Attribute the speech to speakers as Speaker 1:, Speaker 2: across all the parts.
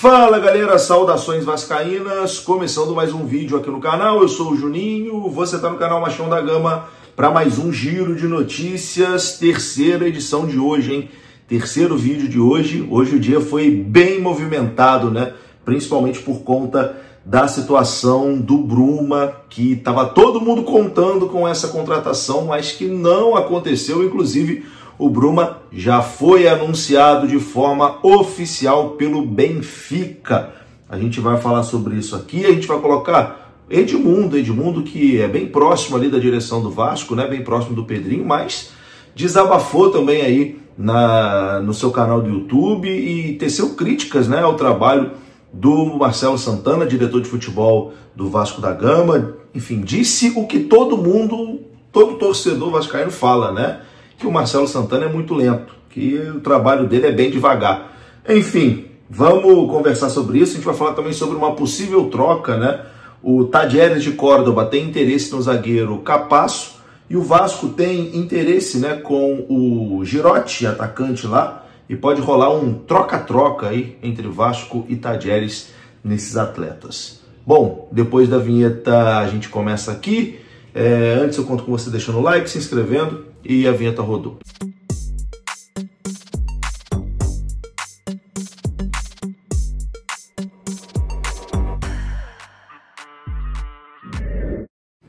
Speaker 1: Fala galera, saudações vascaínas, começando mais um vídeo aqui no canal. Eu sou o Juninho, você está no canal Machão da Gama para mais um giro de notícias, terceira edição de hoje, hein? Terceiro vídeo de hoje. Hoje o dia foi bem movimentado, né? Principalmente por conta da situação do Bruma, que estava todo mundo contando com essa contratação, mas que não aconteceu. Inclusive, o Bruma já foi anunciado de forma oficial pelo Benfica. A gente vai falar sobre isso aqui, a gente vai colocar Edmundo que é bem próximo ali da direção do Vasco, né? Bem próximo do Pedrinho, mas desabafou também aí no seu canal do YouTube e teceu críticas, né, ao trabalho do Marcelo Santana, diretor de futebol do Vasco da Gama. Enfim, disse o que todo torcedor vascaíno fala, né? Que o Marcelo Santana é muito lento, que o trabalho dele é bem devagar. Enfim, vamos conversar sobre isso. A gente vai falar também sobre uma possível troca, né? O Tajeres de Córdoba tem interesse no zagueiro Capasso e o Vasco tem interesse, né, com o Girotti, atacante lá, e pode rolar um troca-troca aí entre Vasco e Tajeres nesses atletas. Bom, depois da vinheta a gente começa aqui. Antes eu conto com você deixando o like, se inscrevendo e a vinheta rodou.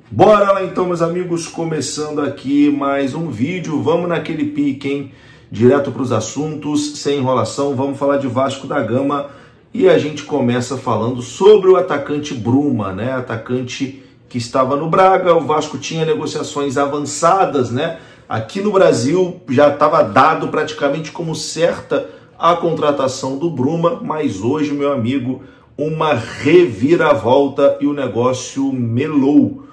Speaker 1: Bora lá então, meus amigos, começando aqui mais um vídeo. Vamos naquele pique, hein? Direto para os assuntos, sem enrolação. Vamos falar de Vasco da Gama e a gente começa falando sobre o atacante Bruma, né? Atacante que estava no Braga. O Vasco tinha negociações avançadas, né? Aqui no Brasil já estava dado praticamente como certa a contratação do Bruma, mas hoje, meu amigo, uma reviravolta e o negócio melou.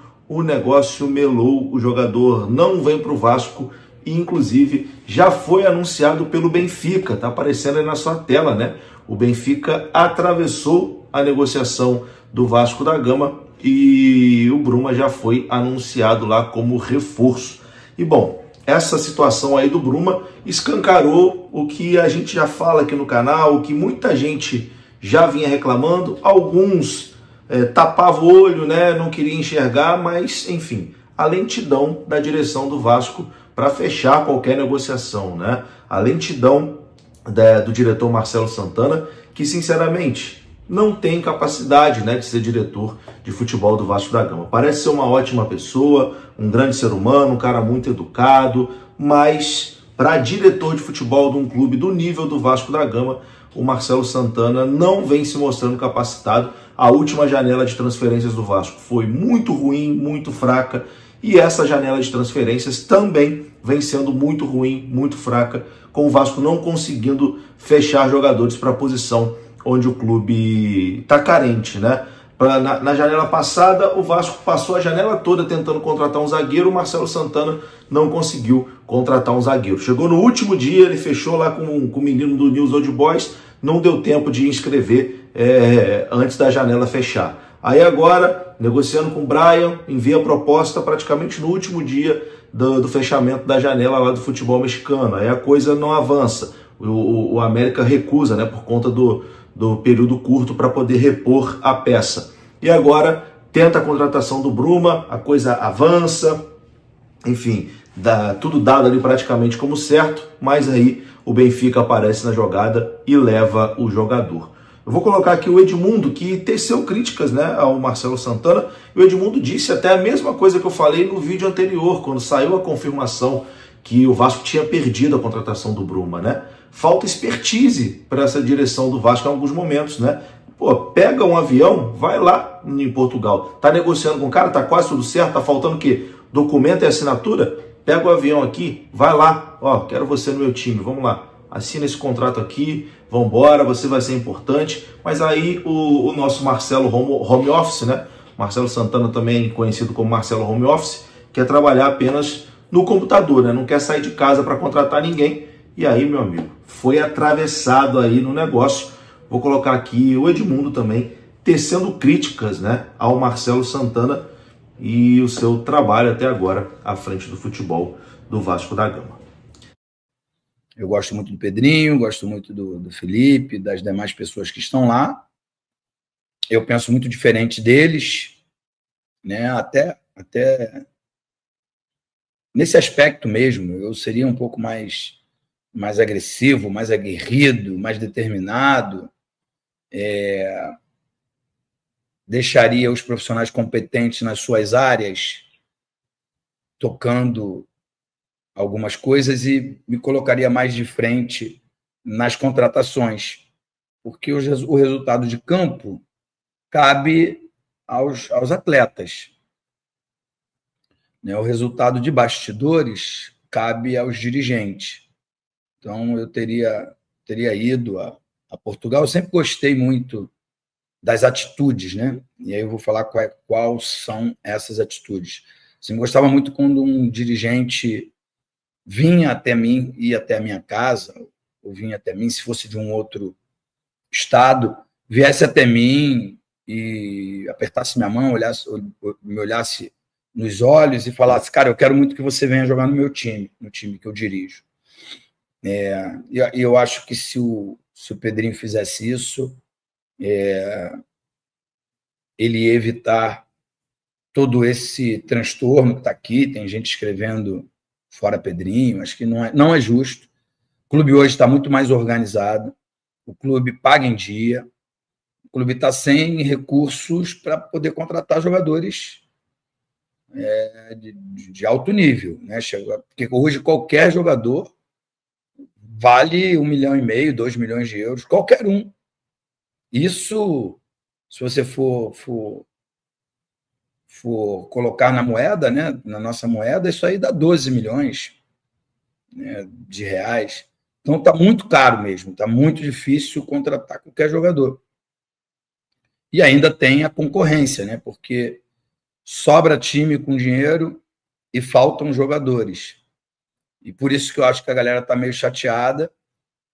Speaker 1: O jogador não vem para o Vasco e, inclusive, já foi anunciado pelo Benfica. Tá aparecendo aí na sua tela, né? O Benfica atravessou a negociação do Vasco da Gama e o Bruma já foi anunciado lá como reforço. E, bom, essa situação aí do Bruma escancarou o que a gente já fala aqui no canal, o que muita gente já vinha reclamando, alguns tapavam o olho, né? Não queria enxergar, mas, enfim, a lentidão da direção do Vasco para fechar qualquer negociação, né? A lentidão do diretor Marcelo Santana, que, sinceramente, não tem capacidade, né, de ser diretor de futebol do Vasco da Gama. Parece ser uma ótima pessoa, um grande ser humano, um cara muito educado, mas para diretor de futebol de um clube do nível do Vasco da Gama, o Marcelo Santana não vem se mostrando capacitado. A última janela de transferências do Vasco foi muito ruim, muito fraca, e essa janela de transferências também vem sendo muito ruim, muito fraca, com o Vasco não conseguindo fechar jogadores para a posição onde o clube está carente, né? Na janela passada, o Vasco passou a janela toda tentando contratar um zagueiro, o Marcelo Santana não conseguiu contratar um zagueiro. Chegou no último dia, ele fechou lá com o menino do News Old Boys, não deu tempo de inscrever antes da janela fechar. Aí agora, negociando com o Brian, envia a proposta praticamente no último dia do fechamento da janela lá do futebol mexicano. Aí a coisa não avança. O América recusa, né, por conta do período curto para poder repor a peça. E agora tenta a contratação do Bruma, a coisa avança, enfim, tudo dado ali praticamente como certo, mas aí o Benfica aparece na jogada e leva o jogador. Eu vou colocar aqui o Edmundo, que teceu críticas, né, ao Marcelo Santana. E o Edmundo disse até a mesma coisa que eu falei no vídeo anterior, quando saiu a confirmação que o Vasco tinha perdido a contratação do Bruma, né? Falta expertise para essa direção do Vasco em alguns momentos, né? Pô, pega um avião, vai lá em Portugal. Tá negociando com o cara, tá quase tudo certo, tá faltando o quê? Documento e assinatura? Pega o avião aqui, vai lá, ó, quero você no meu time, vamos lá. Assina esse contrato aqui, vambora, você vai ser importante. Mas aí o nosso Marcelo Home Office, né? Marcelo Santana, também conhecido como Marcelo Home Office, quer trabalhar apenas no computador, né? Não quer sair de casa para contratar ninguém. E aí, meu amigo, foi atravessado aí no negócio. Vou colocar aqui o Edmundo também, tecendo críticas, né, ao Marcelo Santana e o seu trabalho até agora à frente do futebol do Vasco da Gama.
Speaker 2: Eu gosto muito do Pedrinho, gosto muito do Felipe, das demais pessoas que estão lá. Eu penso muito diferente deles, né? Até nesse aspecto mesmo, eu seria um pouco mais agressivo, mais aguerrido, mais determinado. Deixaria os profissionais competentes nas suas áreas tocando algumas coisas e me colocaria mais de frente nas contratações, porque o resultado de campo cabe aos atletas, né? O resultado de bastidores cabe aos dirigentes. Então, eu teria ido a Portugal. Eu sempre gostei muito das atitudes, né? E aí eu vou falar quais são essas atitudes. Assim, eu gostava muito quando um dirigente vinha até mim, ia até a minha casa, ou vinha até mim, se fosse de um outro estado, viesse até mim e apertasse minha mão, me olhasse nos olhos e falasse: cara, eu quero muito que você venha jogar no meu time, no time que eu dirijo. E eu acho que se o Pedrinho fizesse isso, ele ia evitar todo esse transtorno que está aqui. Tem gente escrevendo fora Pedrinho, acho que não é justo. O clube hoje está muito mais organizado, o clube paga em dia, o clube está sem recursos para poder contratar jogadores de alto nível, né? Porque hoje qualquer jogador vale 1,5 milhão, 2 milhões de euros, qualquer um. Isso, se você for colocar na moeda, né, na nossa moeda, isso aí dá 12 milhões, né, de reais. Então está muito caro mesmo, está muito difícil contratar qualquer jogador. E ainda tem a concorrência, né, porque sobra time com dinheiro e faltam jogadores. E por isso que eu acho que a galera está meio chateada,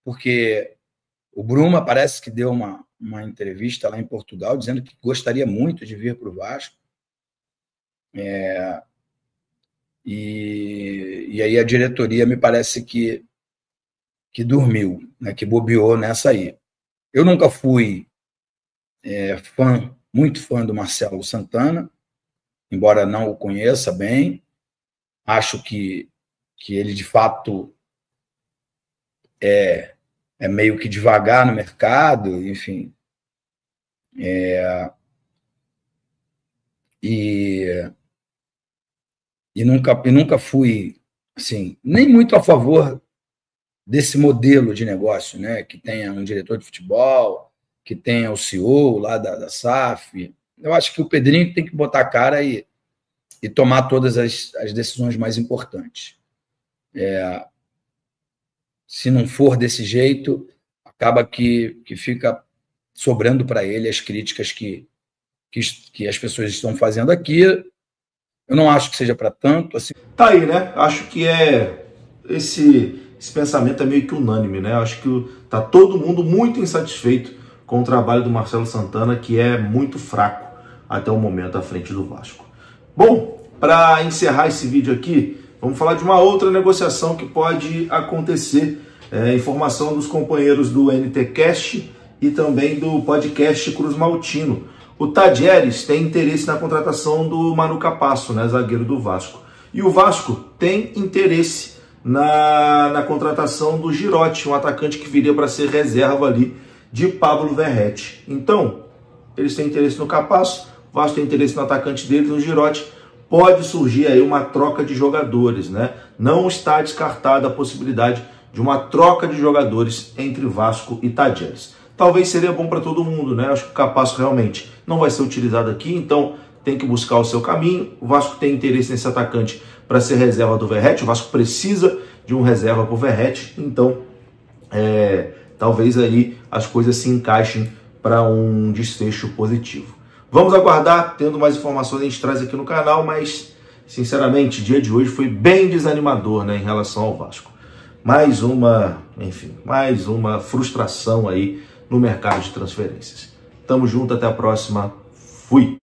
Speaker 2: porque o Bruma parece que deu uma entrevista lá em Portugal dizendo que gostaria muito de vir para o Vasco. E aí a diretoria me parece que dormiu, né, que bobeou nessa aí. Eu nunca fui muito fã do Marcelo Santana, embora não o conheça bem. Acho que ele, de fato, é meio que devagar no mercado, enfim. E nunca fui, assim, nem muito a favor desse modelo de negócio, né? Que tenha um diretor de futebol, que tenha o CEO lá da SAF. Eu acho que o Pedrinho tem que botar a cara e tomar todas as decisões mais importantes. Se não for desse jeito, acaba que fica sobrando para ele as críticas que as pessoas estão fazendo aqui. Eu não acho que seja para tanto. Assim.
Speaker 1: Tá aí, né? Acho que esse pensamento é meio que unânime, né? Acho que tá todo mundo muito insatisfeito com o trabalho do Marcelo Santana, que é muito fraco até o momento à frente do Vasco. Bom, para encerrar esse vídeo aqui, vamos falar de uma outra negociação que pode acontecer. Informação dos companheiros do NTcast e também do podcast Cruz Maltino. O Tadieres tem interesse na contratação do Manu Capasso, né, zagueiro do Vasco. E o Vasco tem interesse na contratação do Girotti, um atacante que viria para ser reserva ali de Pablo Verratti. Então, eles têm interesse no Capasso, o Vasco tem interesse no atacante deles, no Girotti. Pode surgir aí uma troca de jogadores, né? Não está descartada a possibilidade de uma troca de jogadores entre Vasco e Tadieres. Talvez seria bom para todo mundo, né? Acho que o Capasso realmente não vai ser utilizado aqui, então tem que buscar o seu caminho. O Vasco tem interesse nesse atacante para ser reserva do Verratti. O Vasco precisa de um reserva para o Verratti, então talvez aí as coisas se encaixem para um desfecho positivo. Vamos aguardar, tendo mais informações a gente traz aqui no canal, mas sinceramente o dia de hoje foi bem desanimador, né, em relação ao Vasco. Mais uma frustração aí no mercado de transferências. Tamo junto, até a próxima. Fui!